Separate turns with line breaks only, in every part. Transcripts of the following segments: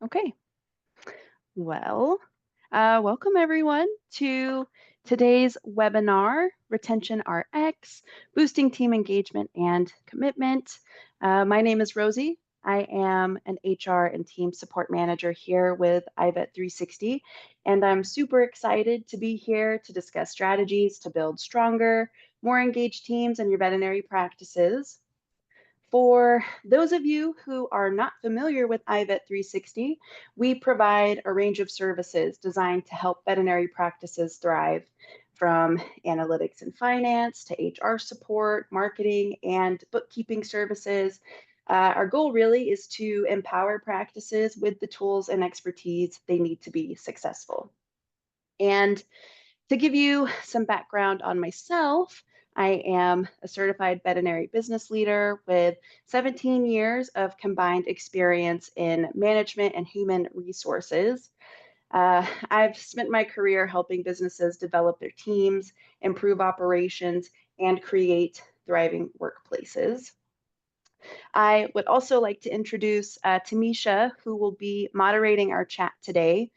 Okay, well, welcome everyone to today's webinar, Retention RX, Boosting Team Engagement and Commitment. My name is Rosie. I am an HR and Team Support Manager here with iVet360, and I'm super excited to be here to discuss strategies to build stronger, more engaged teams in your veterinary practices. For those of you who are not familiar with iVet360, we provide a range of services designed to help veterinary practices thrive, from analytics and finance to HR support, marketing, and bookkeeping services. Our goal really is to empower practices with the tools and expertise they need to be successful. And to give you some background on myself, I am a certified veterinary business leader with 17 years of combined experience in management and human resources. I've spent my career helping businesses develop their teams, improve operations, and create thriving workplaces. I would also like to introduce Tamisha, who will be moderating our chat today.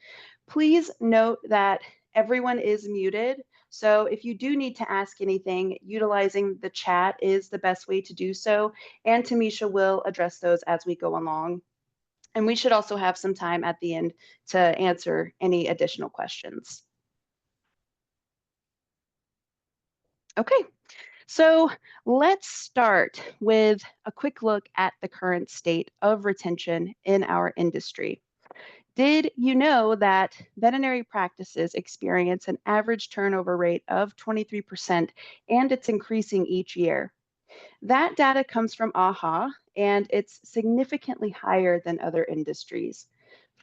Please note that everyone is muted. So if you do need to ask anything, utilizing the chat is the best way to do so. And Tamisha will address those as we go along. And we should also have some time at the end to answer any additional questions. Okay, so let's start with a quick look at the current state of retention in our industry. Did you know that veterinary practices experience an average turnover rate of 23% and it's increasing each year? That data comes from AHA and it's significantly higher than other industries.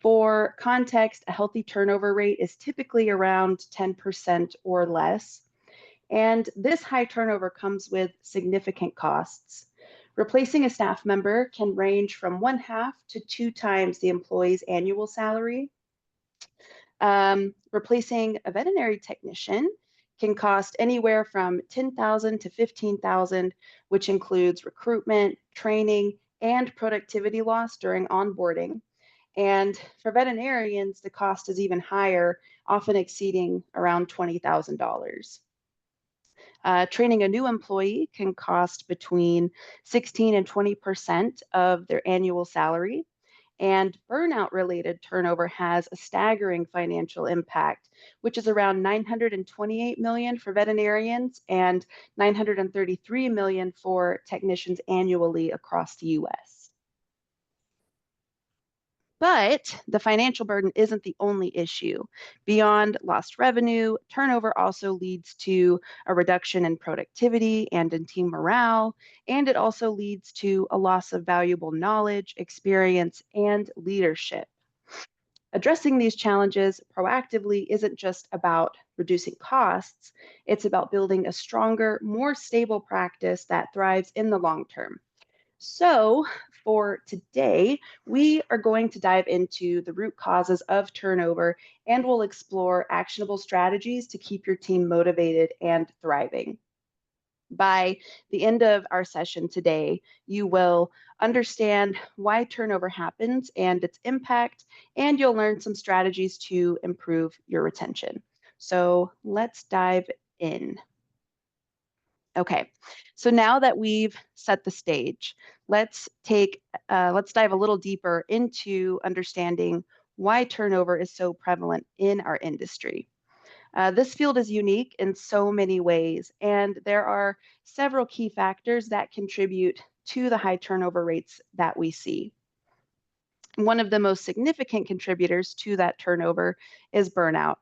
For context, a healthy turnover rate is typically around 10% or less. And this high turnover comes with significant costs. Replacing a staff member can range from 1/2 to 2 times the employee's annual salary. Replacing a veterinary technician can cost anywhere from $10,000 to $15,000, which includes recruitment, training, and productivity loss during onboarding. And for veterinarians, the cost is even higher, often exceeding around $20,000. Training a new employee can cost between 16 and 20% of their annual salary. And burnout related turnover has a staggering financial impact, which is around 928 million for veterinarians and 933 million for technicians annually across the US. But the financial burden isn't the only issue. Beyond lost revenue, turnover also leads to a reduction in productivity and in team morale, and it also leads to a loss of valuable knowledge, experience, and leadership. Addressing these challenges proactively isn't just about reducing costs, it's about building a stronger, more stable practice that thrives in the long term. So, for today, we are going to dive into the root causes of turnover and we'll explore actionable strategies to keep your team motivated and thriving. By the end of our session today, you will understand why turnover happens and its impact, and you'll learn some strategies to improve your retention. So let's dive in. Okay, so now that we've set the stage, let's dive a little deeper into understanding why turnover is so prevalent in our industry. This field is unique in so many ways, and there are several key factors that contribute to the high turnover rates that we see. One of the most significant contributors to that turnover is burnout.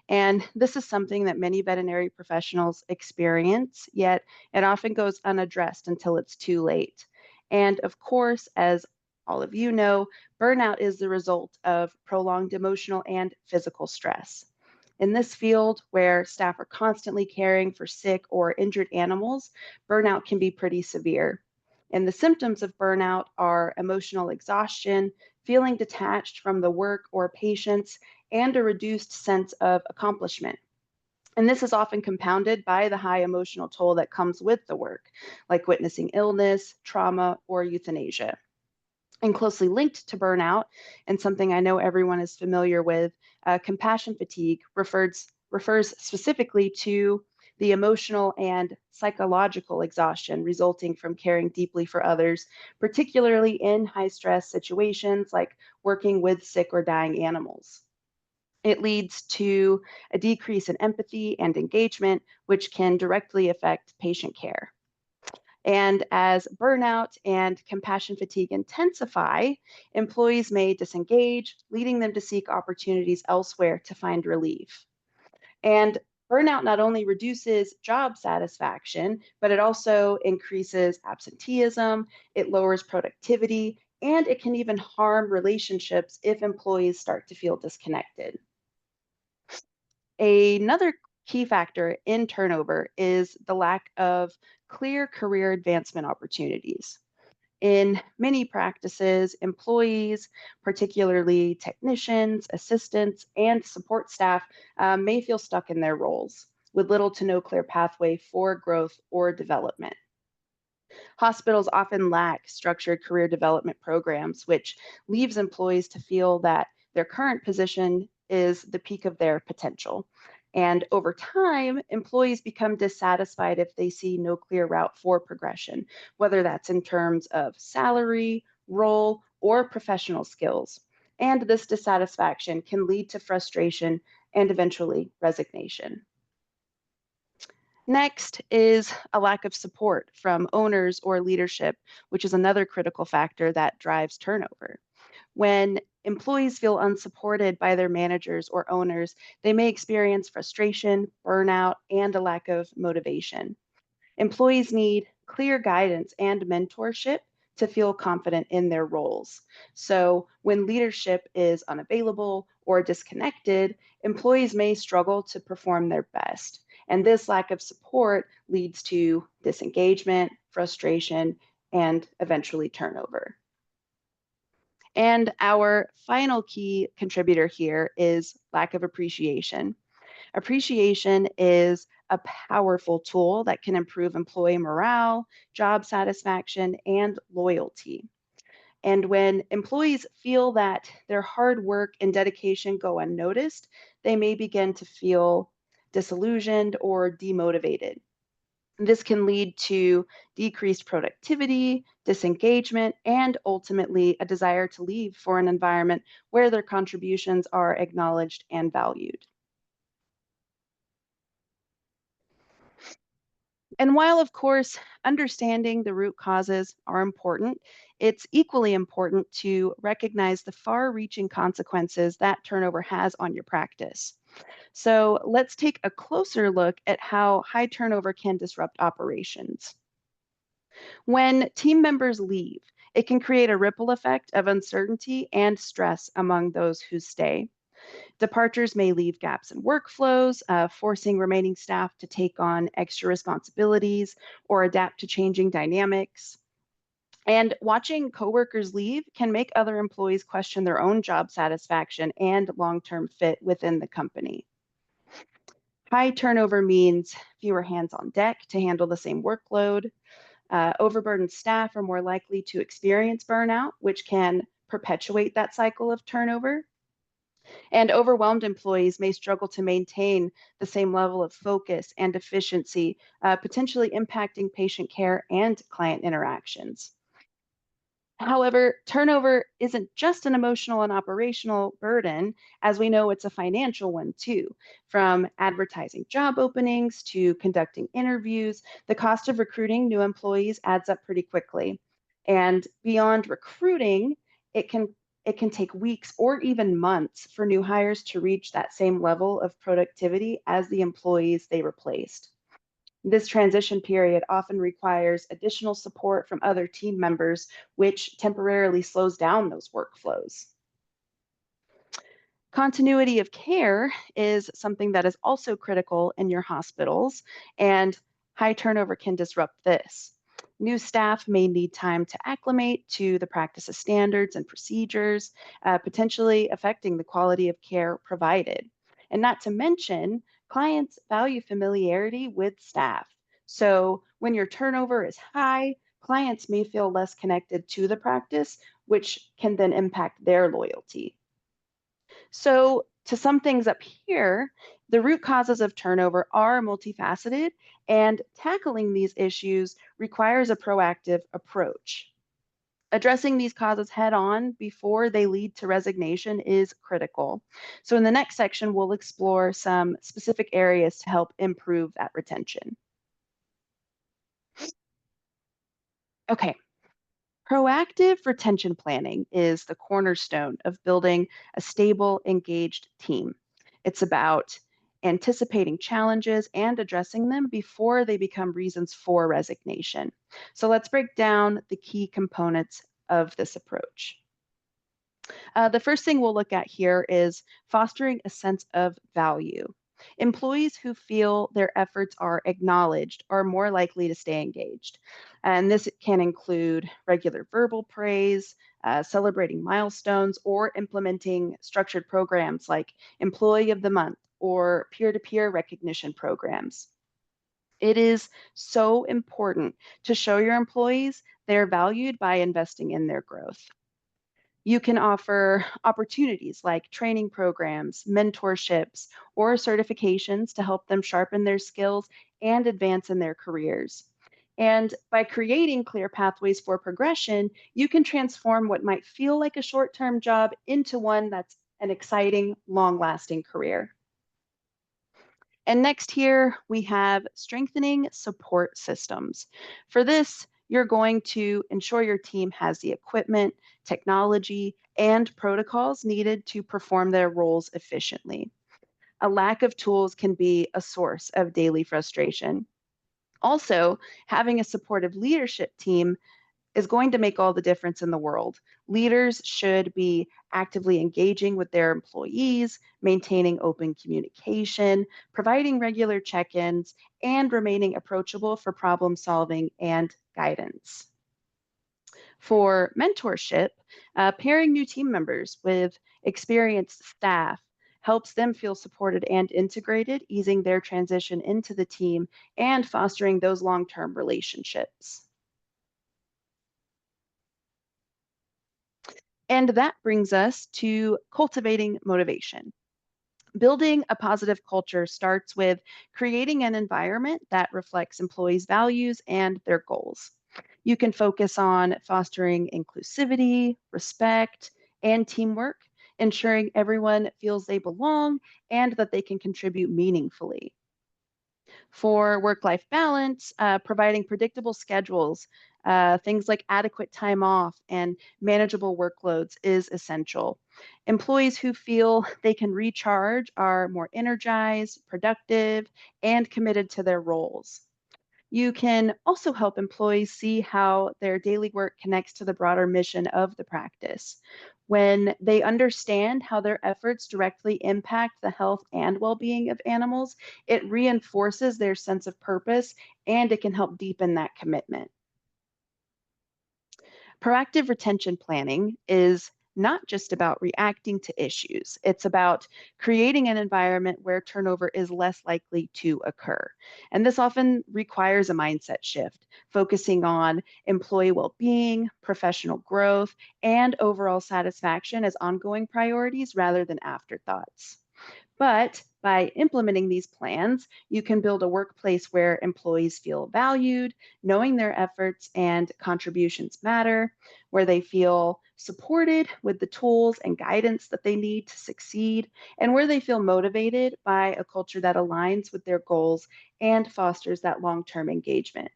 And this is something that many veterinary professionals experience, yet it often goes unaddressed until it's too late. And of course, as all of you know, burnout is the result of prolonged emotional and physical stress. In this field, where staff are constantly caring for sick or injured animals, burnout can be pretty severe. And the symptoms of burnout are emotional exhaustion, feeling detached from the work or patients, and a reduced sense of accomplishment. And this is often compounded by the high emotional toll that comes with the work, like witnessing illness, trauma, or euthanasia. And closely linked to burnout, and something I know everyone is familiar with, compassion fatigue refers specifically to the emotional and psychological exhaustion resulting from caring deeply for others, particularly in high stress situations like working with sick or dying animals. It leads to a decrease in empathy and engagement, which can directly affect patient care. And as burnout and compassion fatigue intensify, employees may disengage, leading them to seek opportunities elsewhere to find relief. And burnout not only reduces job satisfaction, but it also increases absenteeism, it lowers productivity, and it can even harm relationships if employees start to feel disconnected. Another key factor in turnover is the lack of clear career advancement opportunities. In many practices, employees, particularly technicians, assistants, and support staff, may feel stuck in their roles with little to no clear pathway for growth or development. Hospitals often lack structured career development programs, which leaves employees to feel that their current position is the peak of their potential. And over time, employees become dissatisfied if they see no clear route for progression, whether that's in terms of salary, role, or professional skills. And this dissatisfaction can lead to frustration and eventually resignation. Next is a lack of support from owners or leadership, which is another critical factor that drives turnover. When employees feel unsupported by their managers or owners, they may experience frustration, burnout, and a lack of motivation. Employees need clear guidance and mentorship to feel confident in their roles. So, when leadership is unavailable or disconnected, employees may struggle to perform their best. And this lack of support leads to disengagement, frustration, and eventually turnover. And our final key contributor here is lack of appreciation. Appreciation is a powerful tool that can improve employee morale, job satisfaction, and loyalty. And when employees feel that their hard work and dedication go unnoticed, they may begin to feel disillusioned or demotivated. This can lead to decreased productivity, disengagement, and ultimately a desire to leave for an environment where their contributions are acknowledged and valued. And while, of course, understanding the root causes are important, it's equally important to recognize the far reaching consequences that turnover has on your practice. So let's take a closer look at how high turnover can disrupt operations. When team members leave, it can create a ripple effect of uncertainty and stress among those who stay. Departures may leave gaps in workflows, forcing remaining staff to take on extra responsibilities or adapt to changing dynamics. And watching coworkers leave can make other employees question their own job satisfaction and long term fit within the company. High turnover means fewer hands on deck to handle the same workload. Overburdened staff are more likely to experience burnout, which can perpetuate that cycle of turnover. And overwhelmed employees may struggle to maintain the same level of focus and efficiency, potentially impacting patient care and client interactions. However, turnover isn't just an emotional and operational burden, as we know it's a financial one too. From advertising job openings to conducting interviews, the cost of recruiting new employees adds up pretty quickly. And beyond recruiting, it can it can take weeks or even months for new hires to reach that same level of productivity as the employees they replaced. This transition period often requires additional support from other team members, which temporarily slows down those workflows. Continuity of care is something that is also critical in your hospitals, and high turnover can disrupt this. New staff may need time to acclimate to the practice's standards and procedures, potentially affecting the quality of care provided. And not to mention, clients value familiarity with staff. So when your turnover is high, clients may feel less connected to the practice, which can then impact their loyalty. So, to sum things up here, the root causes of turnover are multifaceted, and tackling these issues requires a proactive approach. Addressing these causes head on before they lead to resignation is critical. So, in the next section, we'll explore some specific areas to help improve that retention. Okay, proactive retention planning is the cornerstone of building a stable, engaged team. It's about anticipating challenges and addressing them before they become reasons for resignation. So let's break down the key components of this approach. The first thing we'll look at here is fostering a sense of value. Employees who feel their efforts are acknowledged are more likely to stay engaged. And this can include regular verbal praise, celebrating milestones, or implementing structured programs like Employee of the Month or peer to peer recognition programs. It is so important to show your employees they're valued by investing in their growth. You can offer opportunities like training programs, mentorships, or certifications to help them sharpen their skills and advance in their careers. And by creating clear pathways for progression, you can transform what might feel like a short term job into one that's an exciting, long lasting career. And next here, we have strengthening support systems. For this, you're going to ensure your team has the equipment, technology, and protocols needed to perform their roles efficiently. A lack of tools can be a source of daily frustration. Also, having a supportive leadership team is going to make all the difference in the world. Leaders should be actively engaging with their employees, maintaining open communication, providing regular check ins, and remaining approachable for problem solving and guidance. For mentorship, pairing new team members with experienced staff helps them feel supported and integrated, easing their transition into the team and fostering those long term relationships. And that brings us to cultivating motivation. Building a positive culture starts with creating an environment that reflects employees' values and their goals. You can focus on fostering inclusivity, respect, and teamwork, ensuring everyone feels they belong and that they can contribute meaningfully. For work life balance, providing predictable schedules, things like adequate time off and manageable workloads is essential. Employees who feel they can recharge are more energized, productive, and committed to their roles. You can also help employees see how their daily work connects to the broader mission of the practice. When they understand how their efforts directly impact the health and well being of animals, it reinforces their sense of purpose and it can help deepen that commitment. Proactive retention planning is not just about reacting to issues, it's about creating an environment where turnover is less likely to occur. And this often requires a mindset shift, focusing on employee well being, professional growth, and overall satisfaction as ongoing priorities rather than afterthoughts. But by implementing these plans, you can build a workplace where employees feel valued, knowing their efforts and contributions matter, where they feel supported with the tools and guidance that they need to succeed, and where they feel motivated by a culture that aligns with their goals and fosters that long term engagement.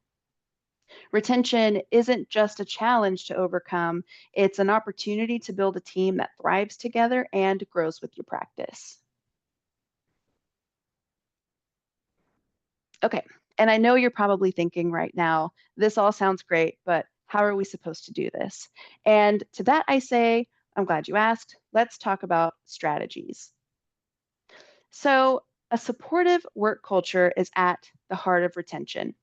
Retention isn't just a challenge to overcome, it's an opportunity to build a team that thrives together and grows with your practice. Okay. And I know you're probably thinking right now, this all sounds great, but how are we supposed to do this? And to that, I say, I'm glad you asked. Let's talk about strategies. So, a supportive work culture is at the heart of retention.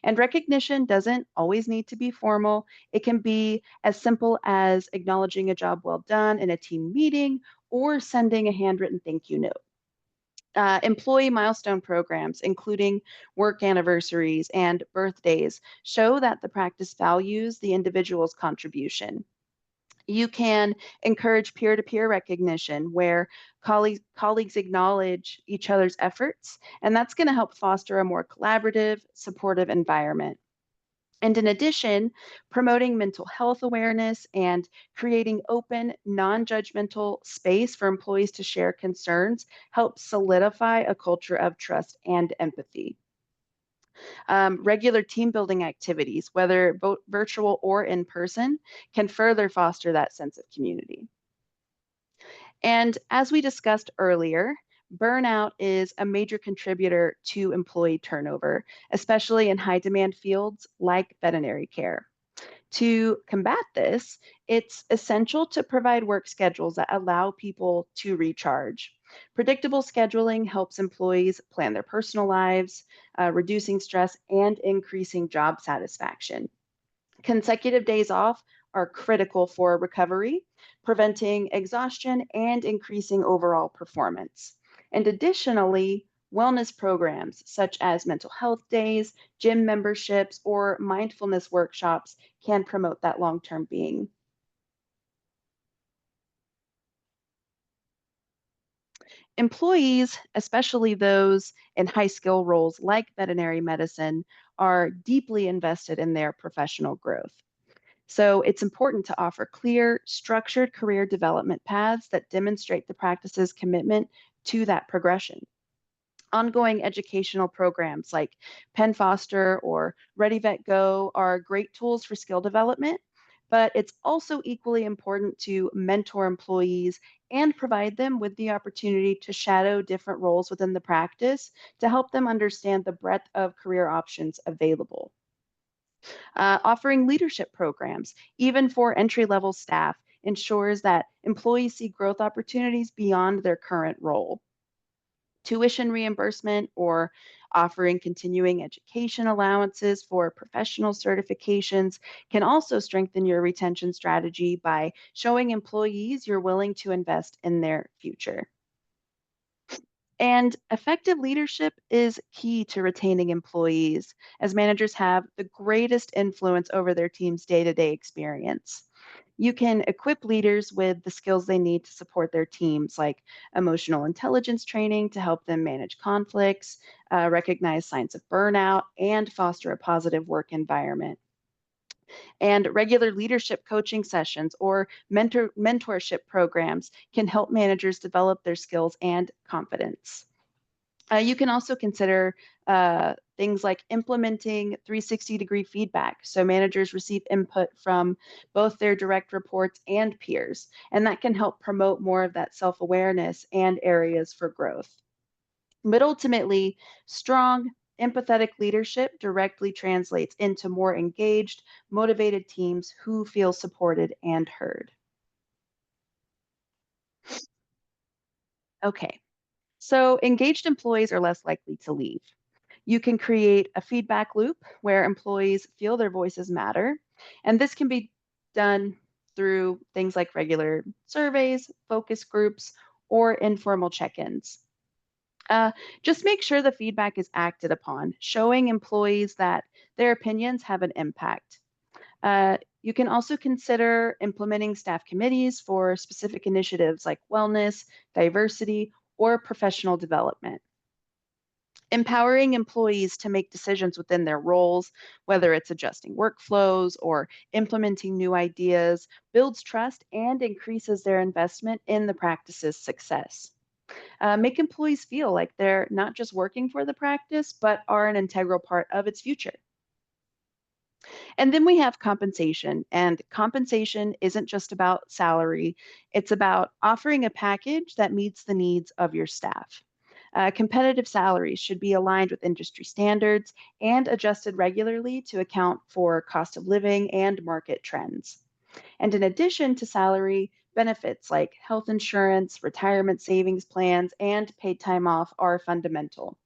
And recognition doesn't always need to be formal. It can be as simple as acknowledging a job well done in a team meeting or sending a handwritten thank you note. Employee milestone programs, including work anniversaries and birthdays, show that the practice values the individual's contribution. You can encourage peer-to-peer recognition where colleagues acknowledge each other's efforts, and that's going to help foster a more collaborative, supportive environment. And in addition, promoting mental health awareness and creating open, non judgmental space for employees to share concerns helps solidify a culture of trust and empathy. Regular team building activities, whether virtual or in person, can further foster that sense of community. And as we discussed earlier, burnout is a major contributor to employee turnover, especially in high demand fields like veterinary care. To combat this, it's essential to provide work schedules that allow people to recharge. Predictable scheduling helps employees plan their personal lives, reducing stress and increasing job satisfaction. Consecutive days off are critical for recovery, preventing exhaustion and increasing overall performance. And additionally, wellness programs such as mental health days, gym memberships, or mindfulness workshops can promote that long term being. Employees, especially those in high skill roles like veterinary medicine, are deeply invested in their professional growth. So it's important to offer clear, structured career development paths that demonstrate the practice's commitment to that progression. Ongoing educational programs like Penn Foster or ReadyVet Go are great tools for skill development, but it's also equally important to mentor employees and provide them with the opportunity to shadow different roles within the practice to help them understand the breadth of career options available. Offering leadership programs, even for entry level staff, ensures that employees see growth opportunities beyond their current role. Tuition reimbursement or offering continuing education allowances for professional certifications can also strengthen your retention strategy by showing employees you're willing to invest in their future. And effective leadership is key to retaining employees, as managers have the greatest influence over their team's day to day experience. You can equip leaders with the skills they need to support their teams, like emotional intelligence training to help them manage conflicts, recognize signs of burnout, and foster a positive work environment. And regular leadership coaching sessions or mentorship programs can help managers develop their skills and confidence. You can also consider things like implementing 360-degree feedback. So managers receive input from both their direct reports and peers, and that can help promote more of that self awareness and areas for growth. But ultimately, strong, empathetic leadership directly translates into more engaged, motivated teams who feel supported and heard. Okay, so engaged employees are less likely to leave. You can create a feedback loop where employees feel their voices matter. And this can be done through things like regular surveys, focus groups, or informal check ins. Uh, just make sure the feedback is acted upon, showing employees that their opinions have an impact. You can also consider implementing staff committees for specific initiatives like wellness, diversity, or professional development. Empowering employees to make decisions within their roles, whether it's adjusting workflows or implementing new ideas, builds trust and increases their investment in the practice's success. Make employees feel like they're not just working for the practice, but are an integral part of its future. And then we have compensation, and compensation isn't just about salary, it's about offering a package that meets the needs of your staff. Competitive salaries should be aligned with industry standards and adjusted regularly to account for cost of living and market trends. And in addition to salary, benefits like health insurance, retirement savings plans, and paid time off are fundamental.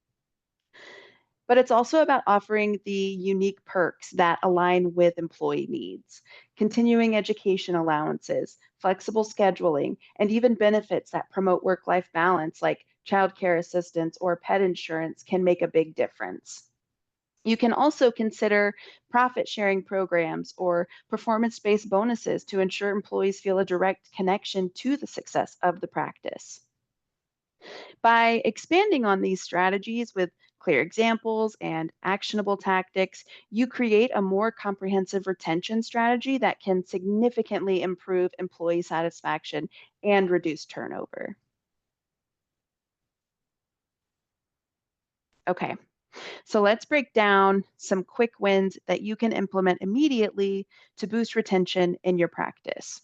But it's also about offering the unique perks that align with employee needs. Continuing education allowances, flexible scheduling, and even benefits that promote work life balance, like childcare assistance or pet insurance, can make a big difference. You can also consider profit sharing programs or performance based bonuses to ensure employees feel a direct connection to the success of the practice. By expanding on these strategies with clear examples and actionable tactics, you create a more comprehensive retention strategy that can significantly improve employee satisfaction and reduce turnover. Okay, so let's break down some quick wins that you can implement immediately to boost retention in your practice.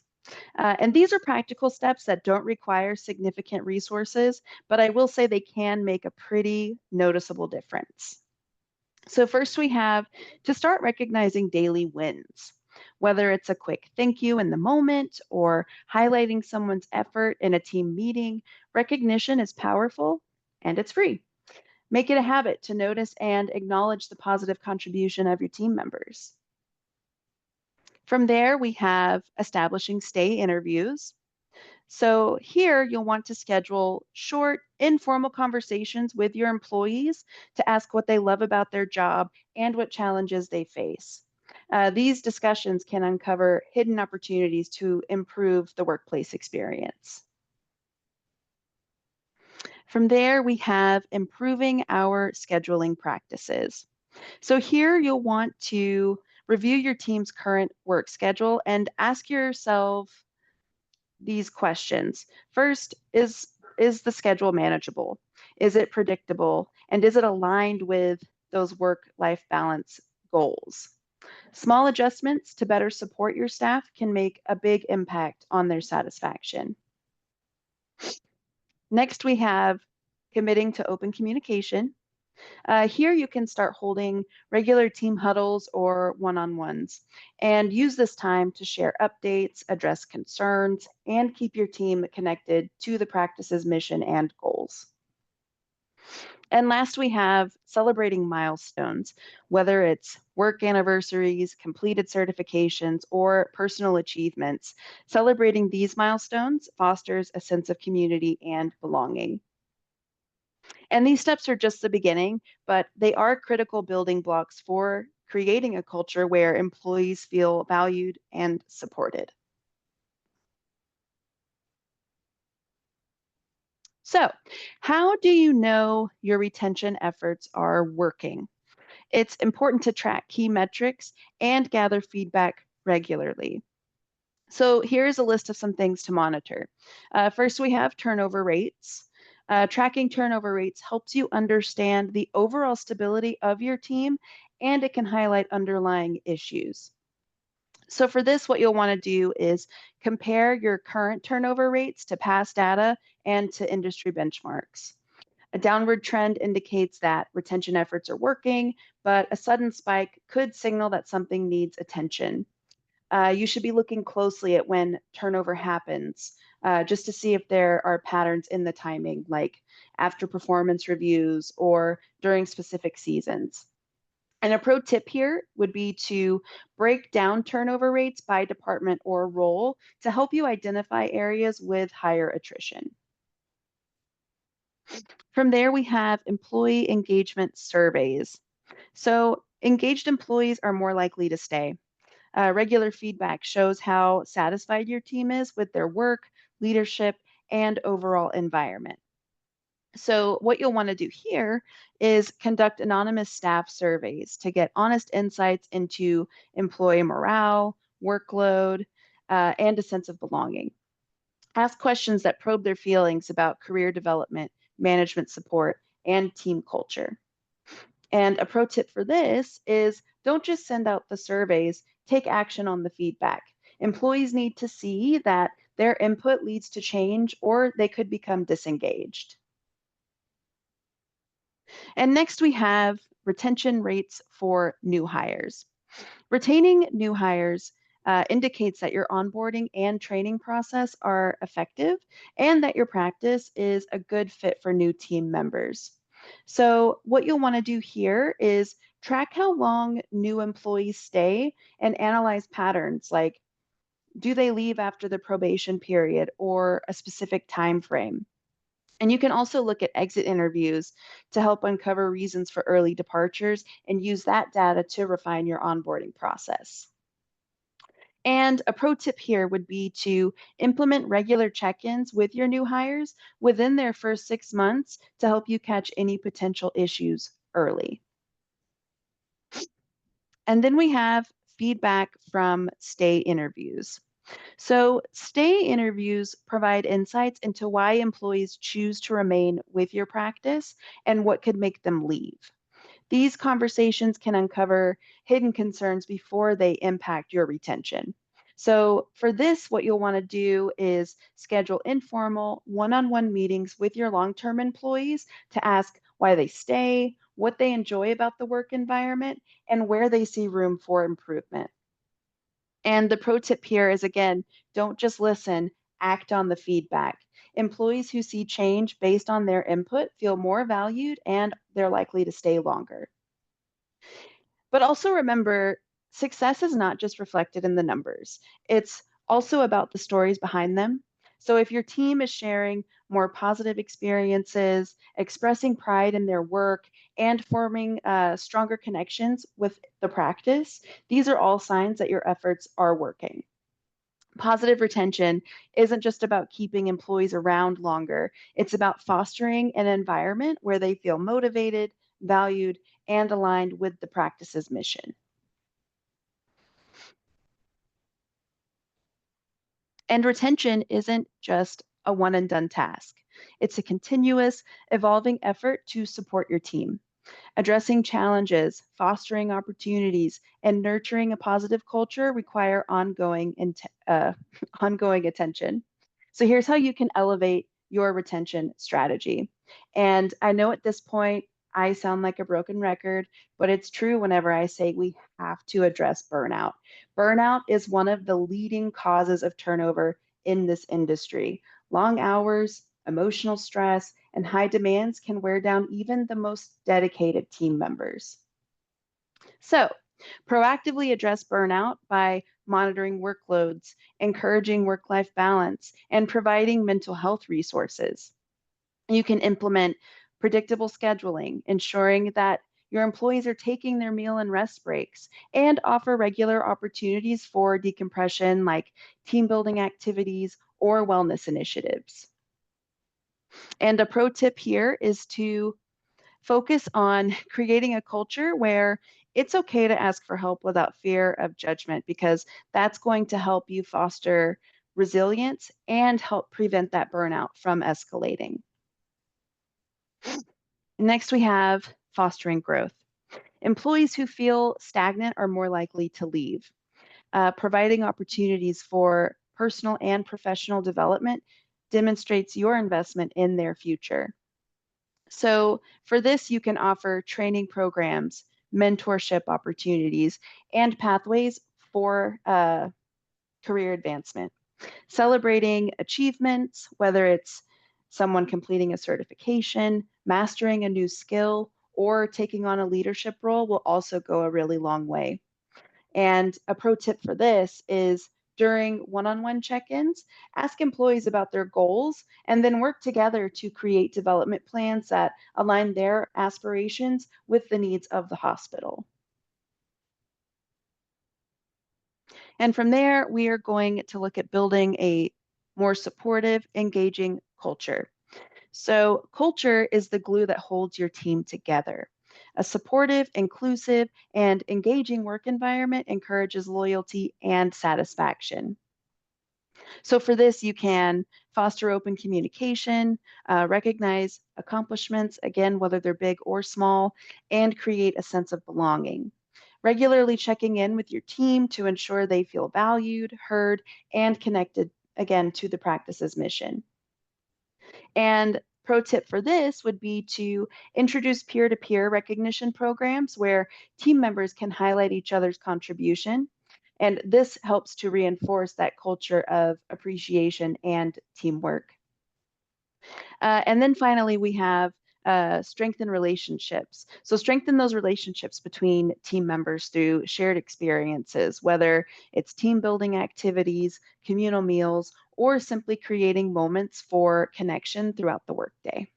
And these are practical steps that don't require significant resources, but I will say they can make a pretty noticeable difference. So, first, we have to start recognizing daily wins. Whether it's a quick thank you in the moment or highlighting someone's effort in a team meeting, recognition is powerful and it's free. Make it a habit to notice and acknowledge the positive contribution of your team members. From there, we have establishing stay interviews. So, here you'll want to schedule short, informal conversations with your employees to ask what they love about their job and what challenges they face. These discussions can uncover hidden opportunities to improve the workplace experience. From there, we have improving our scheduling practices. So here you'll want to review your team's current work schedule and ask yourself these questions. First, is the schedule manageable? Is it predictable? And is it aligned with those work-life balance goals? Small adjustments to better support your staff can make a big impact on their satisfaction. Next, we have committing to open communication. Here you can start holding regular team huddles or one-on-ones and use this time to share updates, address concerns, and keep your team connected to the practice's mission and goals. And last, we have celebrating milestones, whether it's work anniversaries, completed certifications, or personal achievements. Celebrating these milestones fosters a sense of community and belonging. And these steps are just the beginning, but they are critical building blocks for creating a culture where employees feel valued and supported. So, how do you know your retention efforts are working? It's important to track key metrics and gather feedback regularly. So here's a list of some things to monitor. First, we have turnover rates. Tracking turnover rates helps you understand the overall stability of your team, and it can highlight underlying issues. So for this, what you'll want to do is compare your current turnover rates to past data and to industry benchmarks. A downward trend indicates that retention efforts are working, but a sudden spike could signal that something needs attention. You should be looking closely at when turnover happens, just to see if there are patterns in the timing, like after performance reviews or during specific seasons. And a pro tip here would be to break down turnover rates by department or role to help you identify areas with higher attrition. From there, we have employee engagement surveys. So, engaged employees are more likely to stay. Regular feedback shows how satisfied your team is with their work, leadership, and overall environment. So, what you'll want to do here is conduct anonymous staff surveys to get honest insights into employee morale, workload, and a sense of belonging. Ask questions that probe their feelings about career development, management support, and team culture. And a pro tip for this is don't just send out the surveys, take action on the feedback. Employees need to see that their input leads to change or they could become disengaged. And next we have retention rates for new hires. Retaining new hires indicates that your onboarding and training process are effective and that your practice is a good fit for new team members. So, what you'll want to do here is track how long new employees stay and analyze patterns like do they leave after the probation period or a specific time frame? And you can also look at exit interviews to help uncover reasons for early departures and use that data to refine your onboarding process. And a pro tip here would be to implement regular check ins with your new hires within their first 6 months to help you catch any potential issues early. And then we have feedback from stay interviews. So, stay interviews provide insights into why employees choose to remain with your practice and what could make them leave. These conversations can uncover hidden concerns before they impact your retention. So, for this, what you'll want to do is schedule informal one on one meetings with your long term employees to ask why they stay, what they enjoy about the work environment, and where they see room for improvement. And the pro tip here is again, don't just listen, act on the feedback. Employees who see change based on their input feel more valued and they're likely to stay longer. But also remember, success is not just reflected in the numbers, it's also about the stories behind them. So if your team is sharing more positive experiences, expressing pride in their work, and forming stronger connections with the practice, these are all signs that your efforts are working. Positive retention isn't just about keeping employees around longer, it's about fostering an environment where they feel motivated, valued, and aligned with the practice's mission. And retention isn't just a one and done task, it's a continuous, evolving effort to support your team. Addressing challenges, fostering opportunities, and nurturing a positive culture require ongoing attention. So here's how you can elevate your retention strategy. And I know at this point I sound like a broken record, but it's true whenever I say we have to address burnout. Burnout is one of the leading causes of turnover in this industry. Long hours, emotional stress, and high demands can wear down even the most dedicated team members. So, proactively address burnout by monitoring workloads, encouraging work life balance, and providing mental health resources. You can implement predictable scheduling, ensuring that your employees are taking their meal and rest breaks, and offer regular opportunities for decompression like team building activities or wellness initiatives. And a pro tip here is to focus on creating a culture where it's okay to ask for help without fear of judgment, because that's going to help you foster resilience and help prevent that burnout from escalating. Next, we have fostering growth. Employees who feel stagnant are more likely to leave. Providing opportunities for personal and professional development demonstrates your investment in their future. So, for this, you can offer training programs, mentorship opportunities, and pathways for career advancement. Celebrating achievements, whether it's someone completing a certification, mastering a new skill, or taking on a leadership role, will also go a really long way. And a pro tip for this is during one on one check ins, ask employees about their goals and then work together to create development plans that align their aspirations with the needs of the hospital. And from there, we are going to look at building a more supportive, engaging culture. So, culture is the glue that holds your team together. A supportive, inclusive, and engaging work environment encourages loyalty and satisfaction. So, for this, you can foster open communication, recognize accomplishments, again, whether they're big or small, and create a sense of belonging. Regularly checking in with your team to ensure they feel valued, heard, and connected, again, to the practice's mission. And pro tip for this would be to introduce peer-to-peer recognition programs where team members can highlight each other's contribution. And this helps to reinforce that culture of appreciation and teamwork. And then finally, we have strengthen relationships. So strengthen those relationships between team members through shared experiences, whether it's team building activities, communal meals, or simply creating moments for connection throughout the workday.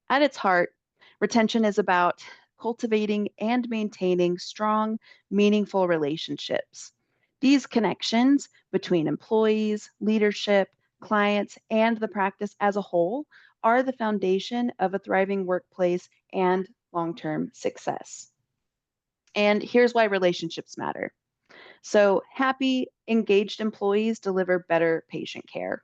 At its heart, retention is about cultivating and maintaining strong, meaningful relationships. These connections between employees, leadership, clients, and the practice as a whole are the foundation of a thriving workplace and long term success. And here's why relationships matter. So, happy, engaged employees deliver better patient care.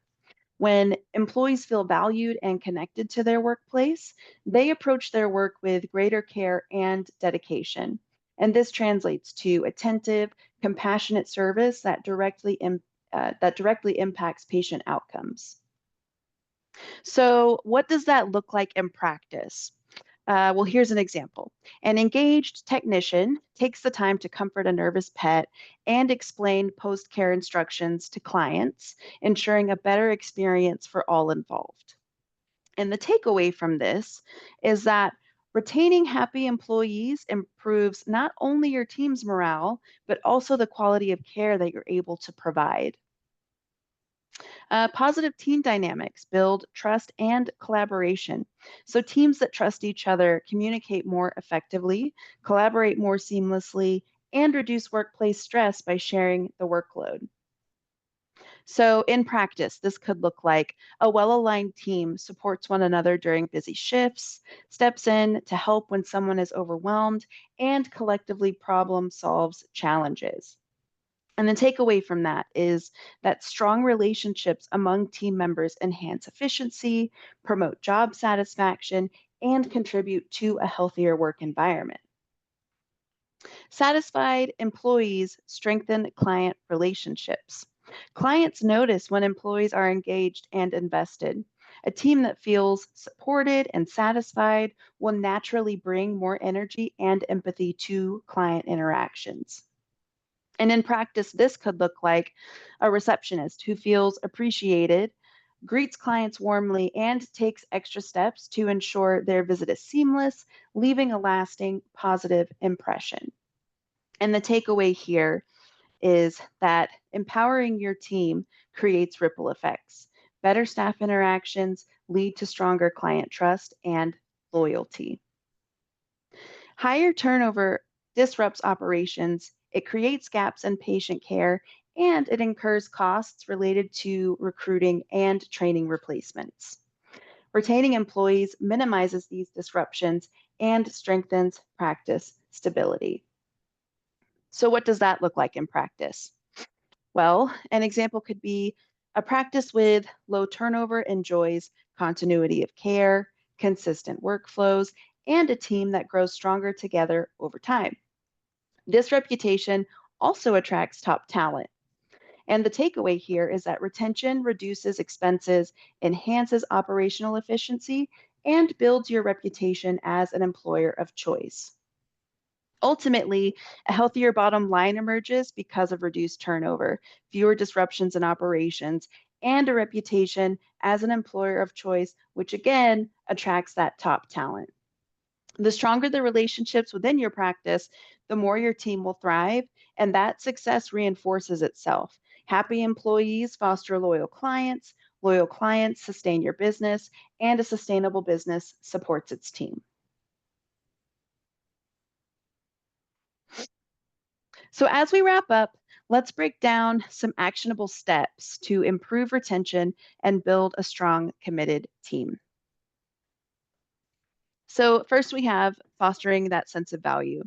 When employees feel valued and connected to their workplace, they approach their work with greater care and dedication. And this translates to attentive, compassionate service that directly impacts patient outcomes. So, what does that look like in practice? Well, here's an example. An engaged technician takes the time to comfort a nervous pet and explain post care instructions to clients, ensuring a better experience for all involved. And the takeaway from this is that retaining happy employees improves not only your team's morale, but also the quality of care that you're able to provide. Positive team dynamics build trust and collaboration. So, teams that trust each other communicate more effectively, collaborate more seamlessly, and reduce workplace stress by sharing the workload. So, in practice, this could look like a well aligned team supports one another during busy shifts, steps in to help when someone is overwhelmed, and collectively problem solves challenges. And the takeaway from that is that strong relationships among team members enhance efficiency, promote job satisfaction, and contribute to a healthier work environment. Satisfied employees strengthen client relationships. Clients notice when employees are engaged and invested. A team that feels supported and satisfied will naturally bring more energy and empathy to client interactions. And in practice, this could look like a receptionist who feels appreciated, greets clients warmly, and takes extra steps to ensure their visit is seamless, leaving a lasting positive impression. And the takeaway here is that empowering your team creates ripple effects. Better staff interactions lead to stronger client trust and loyalty. Higher turnover disrupts operations, it creates gaps in patient care, and it incurs costs related to recruiting and training replacements. Retaining employees minimizes these disruptions and strengthens practice stability. So, what does that look like in practice? Well, an example could be a practice with low turnover enjoys continuity of care, consistent workflows, and a team that grows stronger together over time. This reputation also attracts top talent. And the takeaway here is that retention reduces expenses, enhances operational efficiency, and builds your reputation as an employer of choice. Ultimately, a healthier bottom line emerges because of reduced turnover, fewer disruptions in operations, and a reputation as an employer of choice, which again attracts that top talent. The stronger the relationships within your practice, the more your team will thrive, and that success reinforces itself. Happy employees foster loyal clients sustain your business, and a sustainable business supports its team. So, as we wrap up, let's break down some actionable steps to improve retention and build a strong, committed team. So, first, we have fostering that sense of value.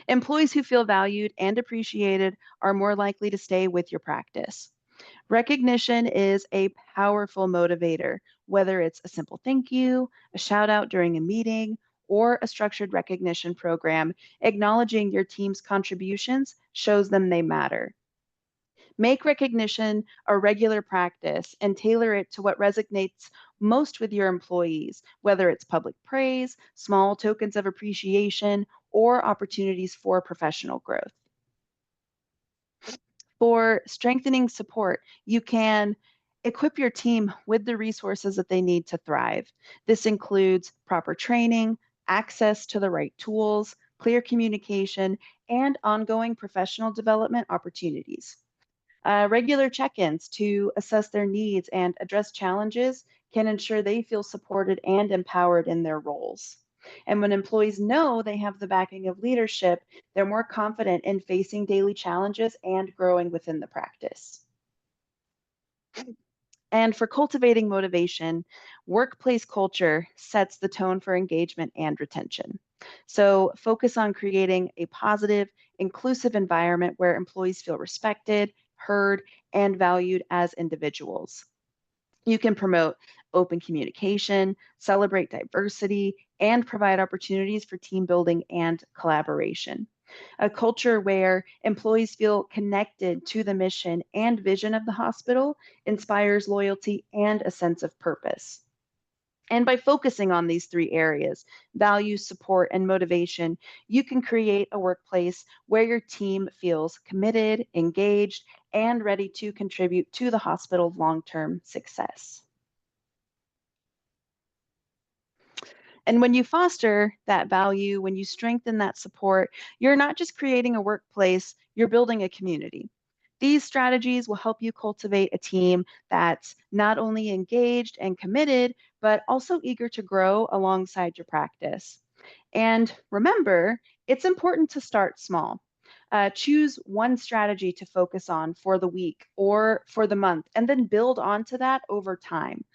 Employees who feel valued and appreciated are more likely to stay with your practice. Recognition is a powerful motivator, whether it's a simple thank you, a shout out during a meeting, or a structured recognition program. Acknowledging your team's contributions shows them they matter. Make recognition a regular practice and tailor it to what resonates most with your employees, whether it's public praise, small tokens of appreciation, or opportunities for professional growth. For strengthening support, you can equip your team with the resources that they need to thrive. This includes proper training, access to the right tools, clear communication, and ongoing professional development opportunities. Regular check ins to assess their needs and address challenges can ensure they feel supported and empowered in their roles. And when employees know they have the backing of leadership, they're more confident in facing daily challenges and growing within the practice. And for cultivating motivation, workplace culture sets the tone for engagement and retention. So focus on creating a positive, inclusive environment where employees feel respected, heard, and valued as individuals. You can promote open communication, celebrate diversity, and provide opportunities for team building and collaboration. A culture where employees feel connected to the mission and vision of the hospital inspires loyalty and a sense of purpose. And by focusing on these three areas, value, support, and motivation, you can create a workplace where your team feels committed, engaged, and ready to contribute to the hospital's long term success. And when you foster that value, when you strengthen that support, you're not just creating a workplace, you're building a community. These strategies will help you cultivate a team that's not only engaged and committed, but also eager to grow alongside your practice. And remember, it's important to start small. Choose one strategy to focus on for the week or for the month, and then build onto that over time.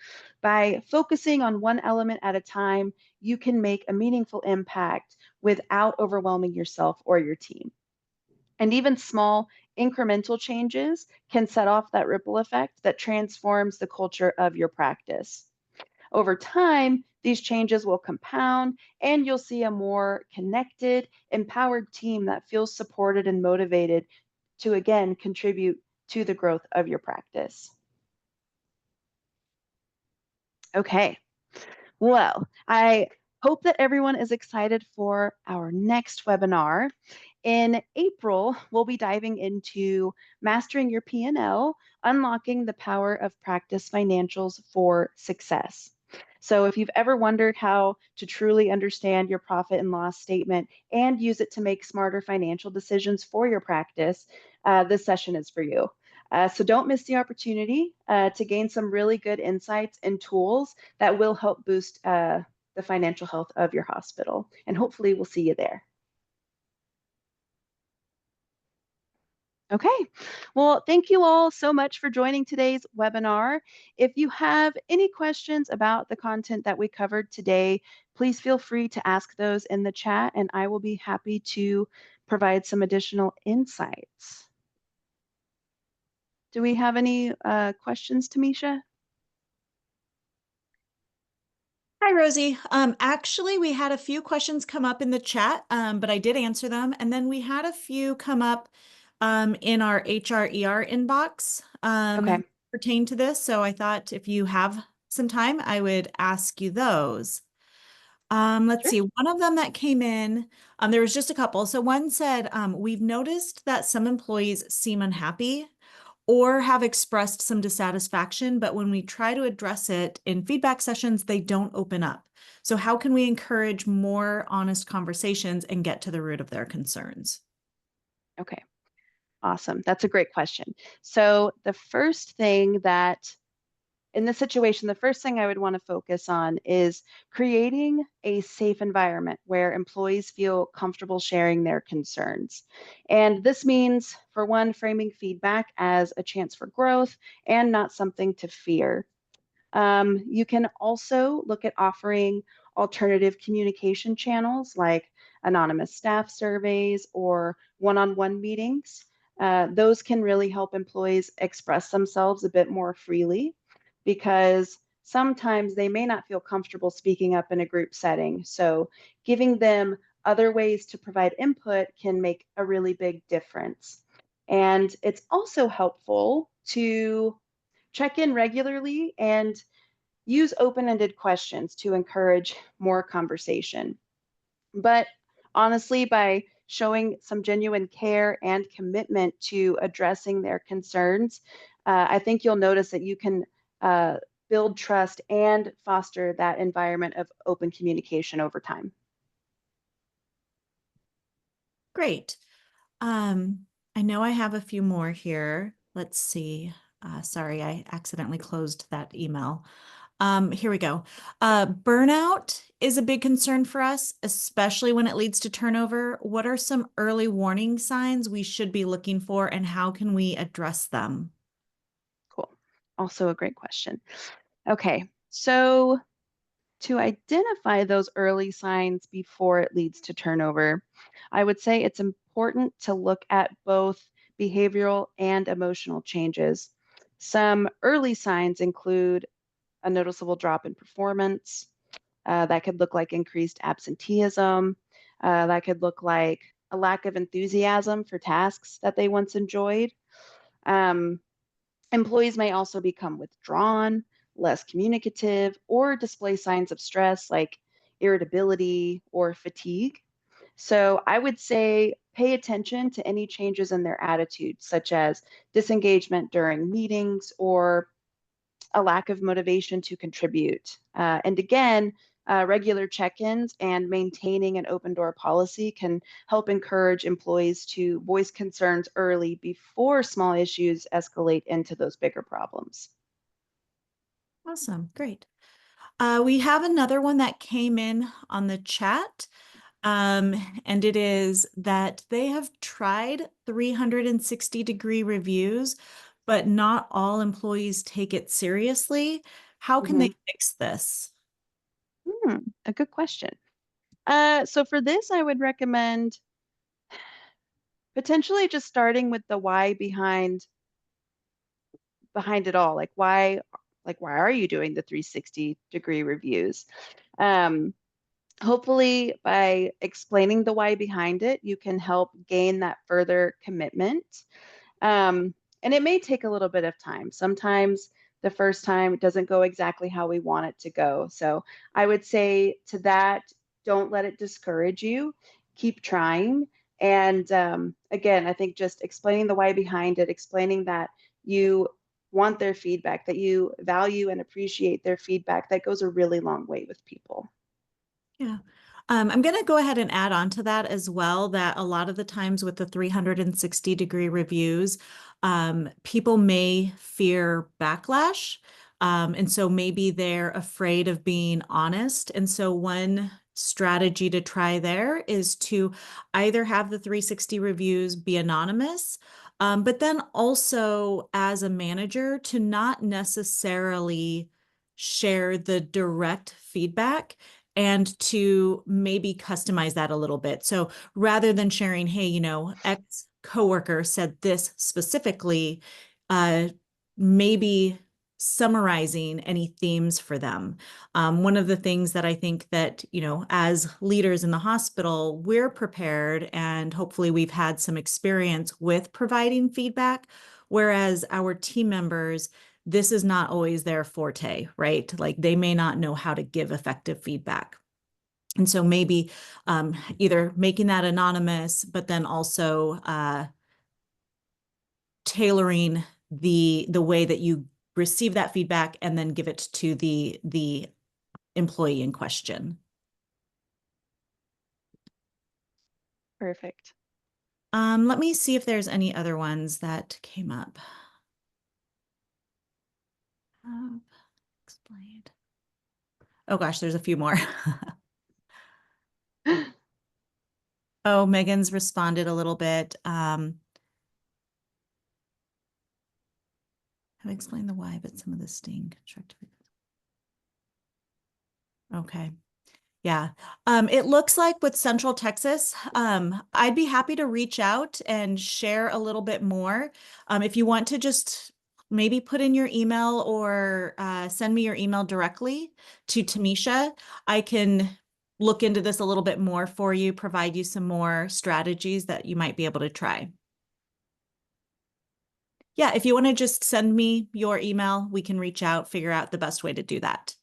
By focusing on one element at a time, you can make a meaningful impact without overwhelming yourself or your team. And even small incremental changes can set off that ripple effect that transforms the culture of your practice. Over time, these changes will compound and you'll see a more connected, empowered team that feels supported and motivated to again contribute to the growth of your practice. Okay, well, I hope that everyone is excited for our next webinar. In April, we'll be diving into mastering your P&L, unlocking the power of practice financials for success. So if you've ever wondered how to truly understand your profit and loss statement and use it to make smarter financial decisions for your practice, this session is for you. So don't miss the opportunity to gain some really good insights and tools that will help boost the financial health of your hospital. And hopefully we'll see you there. Okay, well, thank you all so much for joining today's webinar. If you have any questions about the content that we covered today, please feel free to ask those in the chat and I will be happy to provide some additional insights. Do we have any questions, Tamisha?
Hi, Rosie. Actually, we had a few questions come up in the chat, but I did answer them. And then we had a few come up in our HRER inbox
Okay.
pertain to this. So I thought if you have some time, I would ask you those. Let's
Sure.
see. One of them that came in, there was just a couple. So one said, we've noticed that some employees seem unhappy or have expressed some dissatisfaction, but when we try to address it in feedback sessions, they don't open up. So how can we encourage more honest conversations and get to the root of their concerns?
Okay. Awesome. That's a great question. So the first thing that in this situation, the first thing I would want to focus on is creating a safe environment where employees feel comfortable sharing their concerns. And this means, for one, framing feedback as a chance for growth and not something to fear. You can also look at offering alternative communication channels like anonymous staff surveys or one-on-one meetings. Those can really help employees express themselves a bit more freely because sometimes they may not feel comfortable speaking up in a group setting. So giving them other ways to provide input can make a really big difference. And it's also helpful to check in regularly and use open-ended questions to encourage more conversation. But honestly, by showing some genuine care and commitment to addressing their concerns, I think you'll notice that you can build trust and foster that environment of open communication over time.
Great. I know I have a few more here. Let's see. Sorry, I accidentally closed that email. Here we go. Burnout is a big concern for us, especially when it leads to turnover. What are some early warning signs we should be looking for, and how can we address them?
Cool. Also a great question. Okay, so to identify those early signs before it leads to turnover, I would say it's important to look at both behavioral and emotional changes. Some early signs include a noticeable drop in performance. That could look like increased absenteeism. That could look like a lack of enthusiasm for tasks that they once enjoyed. Um, Employees may also become withdrawn, less communicative, or display signs of stress like irritability or fatigue. So I would say pay attention to any changes in their attitude, such as disengagement during meetings or a lack of motivation to contribute. And again, regular check ins and maintaining an open door policy can help encourage employees to voice concerns early before small issues escalate into those bigger problems.
Awesome. Great. We have another one that came in on the chat. Um, and it is that they have tried 360-degree reviews, but not all employees take it seriously. How can they
Mhm.
fix this?
A good question. So for this, I would recommend potentially just starting with the why behind it all. Like why are you doing the 360-degree reviews? Um, Hopefully, by explaining the why behind it, you can help gain that further commitment. Um, and it may take a little bit of time. Sometimes the first time it doesn't go exactly how we want it to go. So I would say to that, don't let it discourage you. Keep trying. And again, I think just explaining the why behind it, explaining that you want their feedback, that you value and appreciate their feedback, that goes a really long way with people.
Yeah. I'm going to go ahead and add on to that as well that a lot of the times with the 360-degree reviews, people may fear backlash. And so maybe they're afraid of being honest. And so one strategy to try there is to either have the 360 reviews be anonymous, but then also as a manager to not necessarily share the direct feedback and to maybe customize that a little bit. So rather than sharing, hey, X coworker said this specifically, uh, maybe summarizing any themes for them. One of the things that I think that, as leaders in the hospital, we're prepared and hopefully we've had some experience with providing feedback, whereas our team members, this is not always their forte, right? Like they may not know how to give effective feedback. And so maybe either making that anonymous, but then also tailoring the way that you receive that feedback and then give it to the employee in question.
Perfect.
Let me see if there's any other ones that came up. Explained. Oh gosh, there's a few more. Oh, Megan's responded a little bit. Have explained the why, but some of the sting constructive. Okay. Yeah. It looks like with Central Texas, I'd be happy to reach out and share a little bit more. If you want to just maybe put in your email or send me your email directly to Tamisha, I can look into this a little bit more for you, provide you some more strategies that you might be able to try. Yeah, if you want to just send me your email, we can reach out, figure out the best way to do that.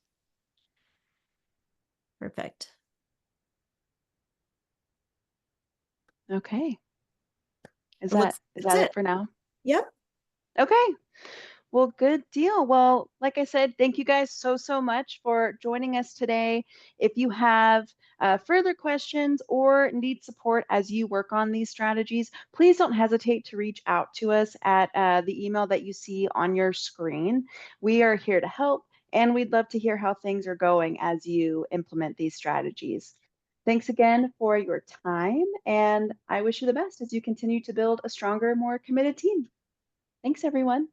Perfect.
Okay. Is
It
that
looks
is
that's
that it
it.
for now?
Yep.
Okay. Well, good deal. Well, like I said, thank you guys so much for joining us today. If you have further questions or need support as you work on these strategies, please don't hesitate to reach out to us at the email that you see on your screen. We are here to help, and we'd love to hear how things are going as you implement these strategies. Thanks again for your time, and I wish you the best as you continue to build a stronger, more committed team. Thanks, everyone.